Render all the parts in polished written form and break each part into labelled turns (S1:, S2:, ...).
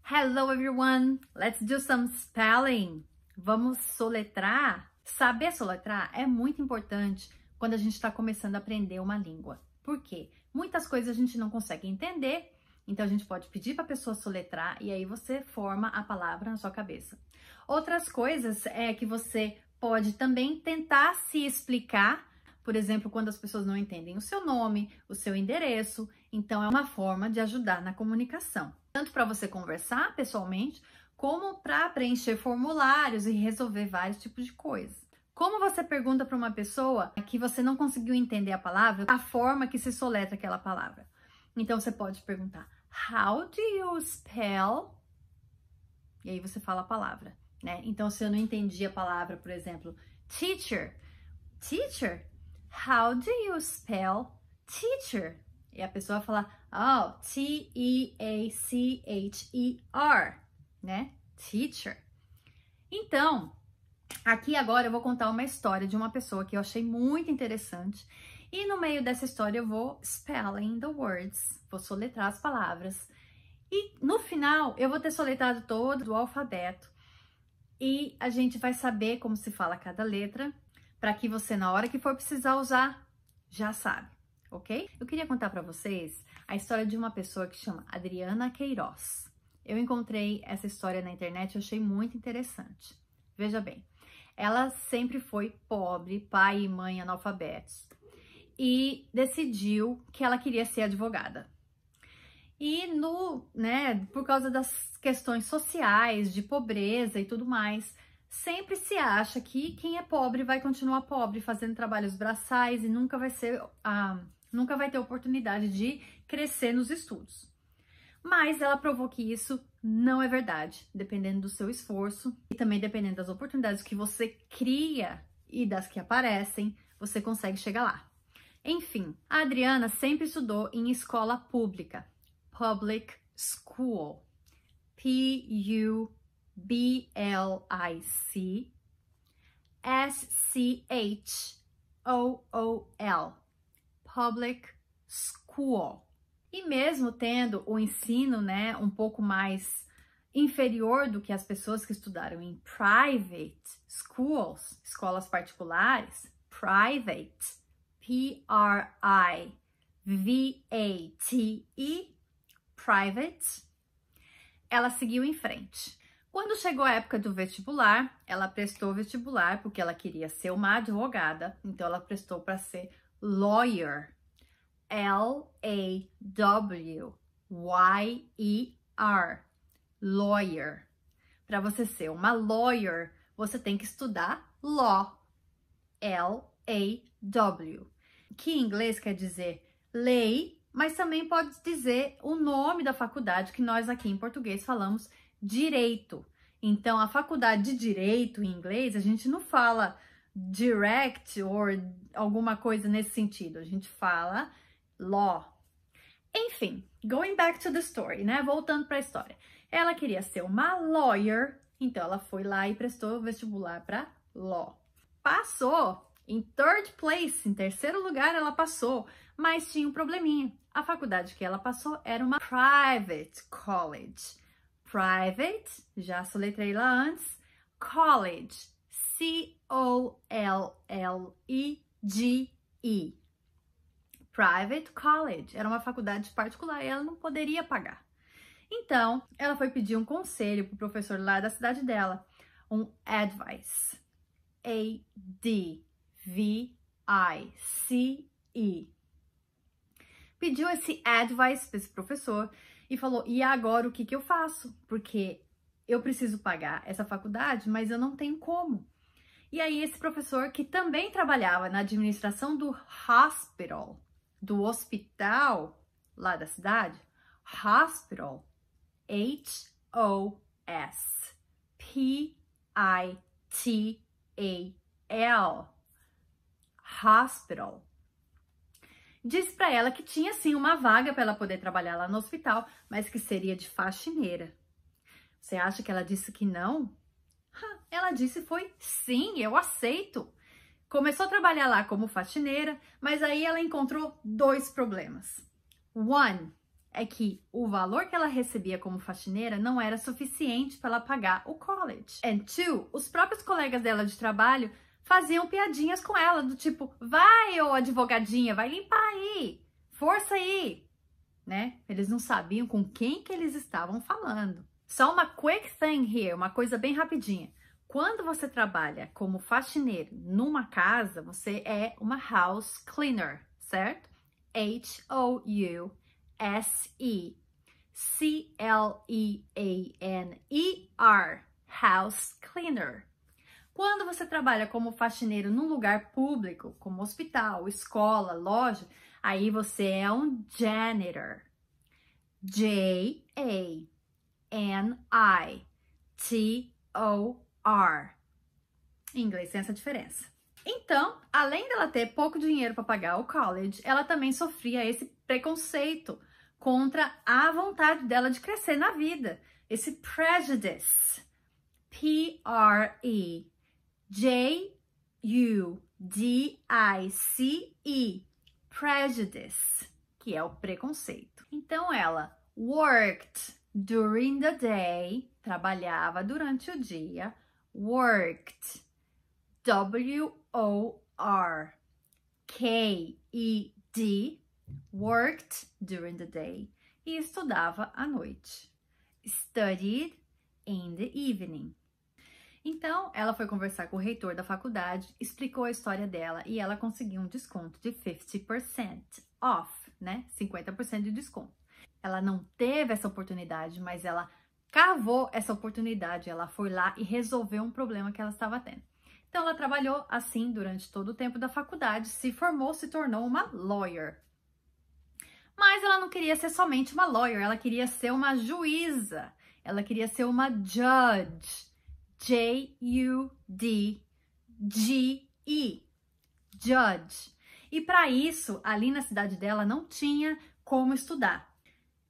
S1: Hello everyone, let's do some spelling. Vamos soletrar? Saber soletrar é muito importante quando a gente está começando a aprender uma língua. Por quê? Muitas coisas a gente não consegue entender, então a gente pode pedir para a pessoa soletrar e aí você forma a palavra na sua cabeça. Outras coisas é que você pode também tentar se explicar, por exemplo, quando as pessoas não entendem o seu nome, o seu endereço, então é uma forma de ajudar na comunicação. Tanto para você conversar pessoalmente, como para preencher formulários e resolver vários tipos de coisas. Como você pergunta para uma pessoa que você não conseguiu entender a palavra, a forma que se soletra aquela palavra. Então você pode perguntar, how do you spell? E aí você fala a palavra, né? Então se eu não entendi a palavra, por exemplo, teacher, how do you spell teacher? E a pessoa fala, oh, T-E-A-C-H-E-R, né? Teacher. Então, aqui agora eu vou contar uma história de uma pessoa que eu achei muito interessante. E no meio dessa história eu vou spelling the words, vou soletrar as palavras. E no final eu vou ter soletrado todo o alfabeto. E a gente vai saber como se fala cada letra, para que você, na hora que for precisar usar, já sabe. Ok? Eu queria contar para vocês a história de uma pessoa que chama Adriana Queiroz. Eu encontrei essa história na internet e achei muito interessante. Veja bem, ela sempre foi pobre, pai e mãe analfabetos, e decidiu que ela queria ser advogada. E por causa das questões sociais, de pobreza e tudo mais, sempre se acha que quem é pobre vai continuar pobre, fazendo trabalhos braçais e nunca vai ter oportunidade de crescer nos estudos. Mas ela provou que isso não é verdade, dependendo do seu esforço e também dependendo das oportunidades que você cria e das que aparecem, você consegue chegar lá. Enfim, a Adriana sempre estudou em escola pública, public school, P-U-B-L-I-C S-C-H-O-O-L, public school. E mesmo tendo o ensino, um pouco mais inferior do que as pessoas que estudaram em private schools, escolas particulares, private, P-R-I-V-A-T-E, private, ela seguiu em frente. Quando chegou a época do vestibular, ela prestou vestibular porque ela queria ser uma advogada, então ela prestou para ser lawyer, L-A-W-Y-E-R, lawyer. Para você ser uma lawyer, você tem que estudar law, L-A-W, que em inglês quer dizer lei, mas também pode dizer o nome da faculdade, que nós aqui em português falamos direito. Então, a faculdade de direito em inglês, a gente não fala direct ou alguma coisa nesse sentido, a gente fala law. Enfim, going back to the story, voltando para a história. Ela queria ser uma lawyer, então ela foi lá e prestou o vestibular para law. Passou em third place, em terceiro lugar ela passou, mas tinha um probleminha. A faculdade que ela passou era uma private college. Private, já soletrei lá antes, college, C-O-L-L-E-G-E. Private college, era uma faculdade particular e ela não poderia pagar. Então, ela foi pedir um conselho para o professor lá da cidade dela, um advice, A-D-V-I-C-E. Pediu esse advice para esse professor e falou, e agora o que eu faço? Porque eu preciso pagar essa faculdade, mas eu não tenho como. E aí esse professor, que também trabalhava na administração do hospital, do hospital lá da cidade, hospital, H-O-S-P-I-T-A-L, hospital, disse para ela que tinha sim uma vaga para ela poder trabalhar lá no hospital, mas que seria de faxineira. Você acha que ela disse que não? Ela disse foi sim, eu aceito. Começou a trabalhar lá como faxineira, mas aí ela encontrou dois problemas. One, é que o valor que ela recebia como faxineira não era suficiente para ela pagar o college. And two, os próprios colegas dela de trabalho faziam piadinhas com ela, do tipo, vai, ô advogadinha, vai limpar aí, força aí, né? Eles não sabiam com quem que eles estavam falando. Só uma quick thing here, uma coisa bem rapidinha. Quando você trabalha como faxineiro numa casa, você é uma house cleaner, certo? H-O-U-S-E-C-L-E-A-N-E-R, house cleaner. Quando você trabalha como faxineiro num lugar público, como hospital, escola, loja, aí você é um janitor. J-A-N-I-T-O-R. Em inglês tem essa diferença. Então, além dela ter pouco dinheiro para pagar o college, ela também sofria esse preconceito contra a vontade dela de crescer na vida. Esse prejudice. P-R-E-J-U-D-I-C-E. Prejudice, que é o preconceito. Então, ela worked during the day, trabalhava durante o dia, worked, W-O-R-K-E-D, worked during the day, e estudava à noite, studied in the evening. Então, ela foi conversar com o reitor da faculdade, explicou a história dela e ela conseguiu um desconto de 50% off, né? 50% de desconto. Ela não teve essa oportunidade, mas ela cavou essa oportunidade. Ela foi lá e resolveu um problema que ela estava tendo. Então, ela trabalhou assim durante todo o tempo da faculdade, se formou, se tornou uma lawyer. Mas ela não queria ser somente uma lawyer, ela queria ser uma juíza. Ela queria ser uma judge. J-U-D-G-E, judge. E para isso, ali na cidade dela não tinha como estudar.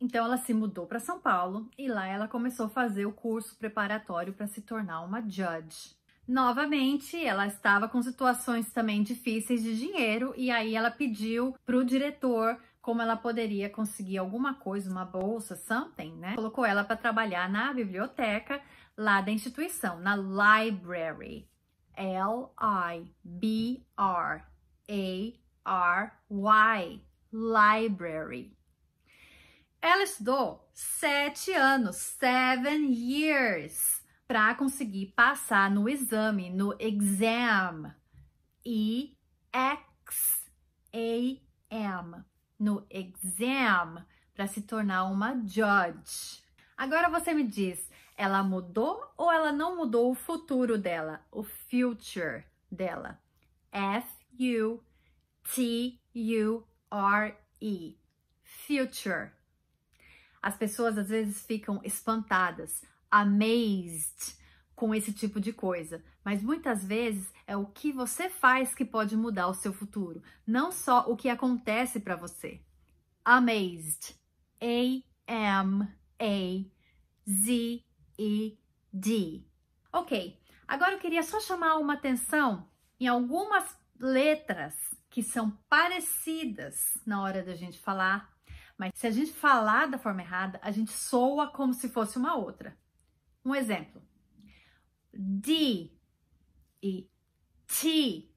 S1: Então ela se mudou para São Paulo e lá ela começou a fazer o curso preparatório para se tornar uma judge. Novamente, ela estava com situações também difíceis de dinheiro e aí ela pediu para o diretor como ela poderia conseguir alguma coisa, uma bolsa, something, né? Colocou ela para trabalhar na biblioteca lá da instituição, na library. L-I-B-R-A-R-Y, library. Ela estudou 7 anos, 7 years, para conseguir passar no exame, no exam. E-X-A-M, no exam, para se tornar uma judge. Agora você me diz, ela mudou ou ela não mudou o futuro dela, o future dela? F-U-T-U-R-E, future. As pessoas às vezes ficam espantadas, amazed com esse tipo de coisa, mas muitas vezes é o que você faz que pode mudar o seu futuro, não só o que acontece para você. Amazed, A-M-A-Z-E-D. Ok, agora eu queria só chamar uma atenção em algumas letras que são parecidas na hora da gente falar, mas se a gente falar da forma errada, a gente soa como se fosse uma outra. Um exemplo. D e T,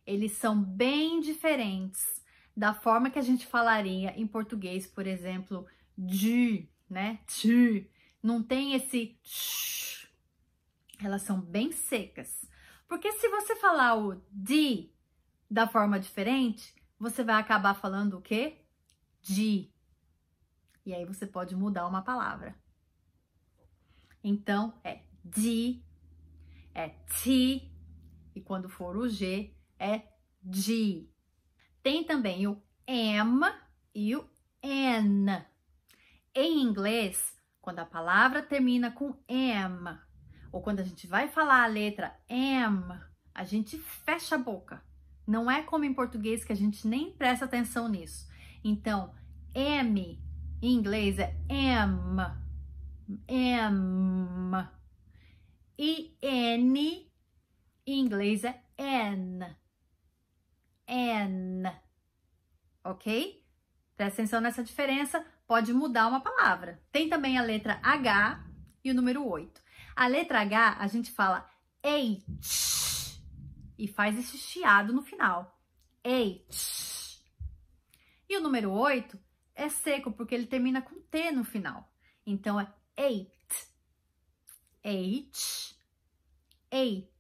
S1: eles são bem diferentes da forma que a gente falaria em português, por exemplo, de, né? T. Não tem esse sh. Elas são bem secas. Porque se você falar o D da forma diferente, você vai acabar falando o quê? De. E aí você pode mudar uma palavra. Então, é de, é T, e quando for o G, é G. Tem também o M e o N. Em inglês, quando a palavra termina com M, ou quando a gente vai falar a letra M, a gente fecha a boca. Não é como em português que a gente nem presta atenção nisso. Então, M em inglês é M. M. E N em inglês é N. N. Ok? Presta atenção nessa diferença pode mudar uma palavra. Tem também a letra H e o número 8. A letra H, a gente fala H e faz esse chiado no final. H. E o número 8 é seco, porque ele termina com T no final. Então, é eight. H. Eight.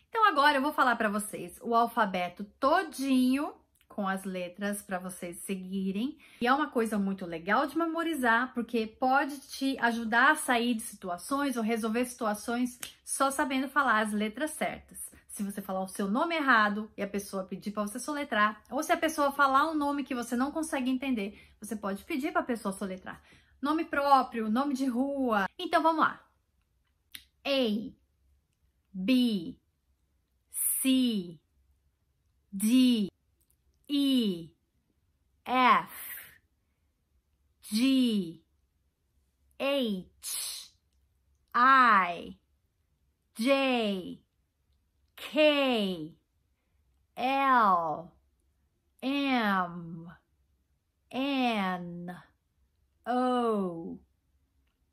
S1: Então, agora eu vou falar para vocês o alfabeto todinho com as letras para vocês seguirem. E é uma coisa muito legal de memorizar, porque pode te ajudar a sair de situações ou resolver situações só sabendo falar as letras certas. Se você falar o seu nome errado e a pessoa pedir para você soletrar, ou se a pessoa falar um nome que você não consegue entender, você pode pedir para a pessoa soletrar. Nome próprio, nome de rua. Então, vamos lá. A, B, C, D, E, F, G, H, I, J, K, L, M, N, O,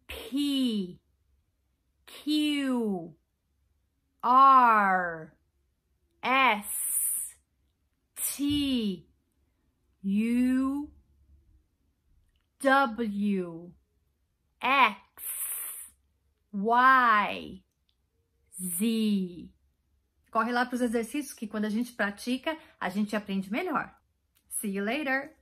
S1: P, Q, R, S, T, U, W, X, Y, Z. Corre lá para os exercícios que quando a gente pratica, a gente aprende melhor. See you later!